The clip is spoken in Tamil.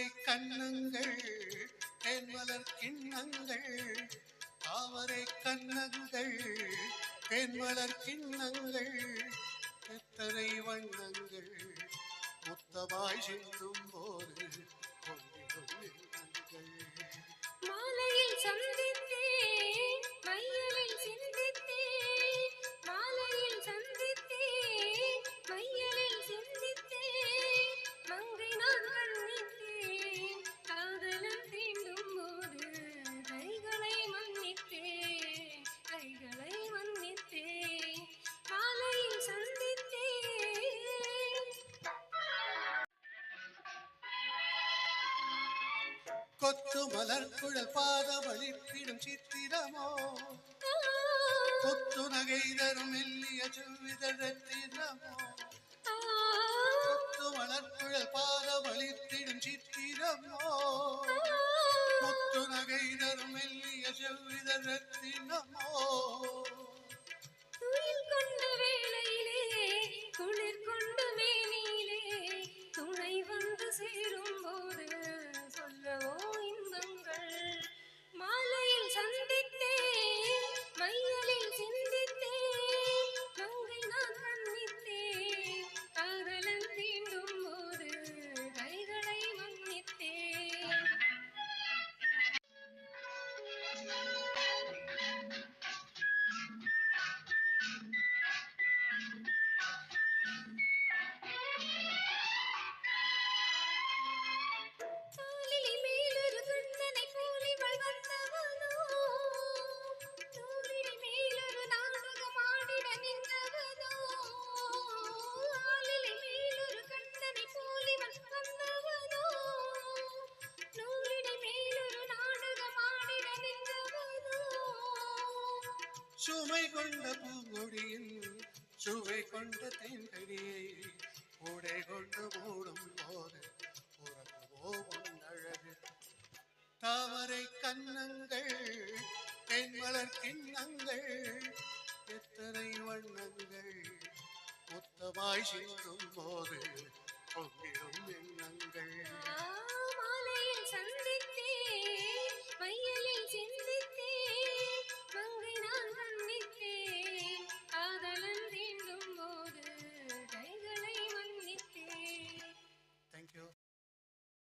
தாமரை கண்ணங்கள் தேன்மலர் கிண்ணங்கள் தாமரை கண்ணங்கள் தேன்மலர் கிண்ணங்கள் எத்தனை வண்ணங்கள் முத்தமாய் சிந்தும் போது கொண்டிடும் எண்ணங்கள் மாலையில் சந்தித்தேன் மையலில் சிந்தித்தேன் மாலையில் சந்தித்தேன் மையலில் சிந்தித்தேன் மங்கை நான் கண்ணித்தேன் காதலன் தீண்டும் போது கைகளை மன்னித்தேன் மாலையில் சந்தித்தேன் கொத்து மலர் குழல் பாதமளிப்பிடும் சித்திரமோ கொத்து நகை தரும் மெல்லிய செவ்விதழத்திரமோ கொத்து மலர் குழல் பாதமளிப்பிடும் சித்திரமோ கொத்து நகை தரும் மெல்லிய செவ்விதழத்திரமோ துயில் கொண்ட வேளையிலே குளிர் கொண்ட மேனியிலே துணை வந்து சேரும் போது சொல்லவோ இன்பங்கள் மாலையில் சந்தித்தேன் மையலில் சிந்தித்தேன் மங்கை நான் மன்னித்தேன் காதலன் தீண்டும் போது கைகளை மன்னித்தேன் சுமை கொண்ட பூங்கொடியில் சுவை கொண்ட தேன்கடியை கூடை கொண்டு மூடும் போது உறங்குவோ அழகு தாமரை கண்ணங்கள் தென்மலர் கிண்ணங்கள் எத்தனை வண்ணங்கள் மொத்தமாய் சிந்தும் போது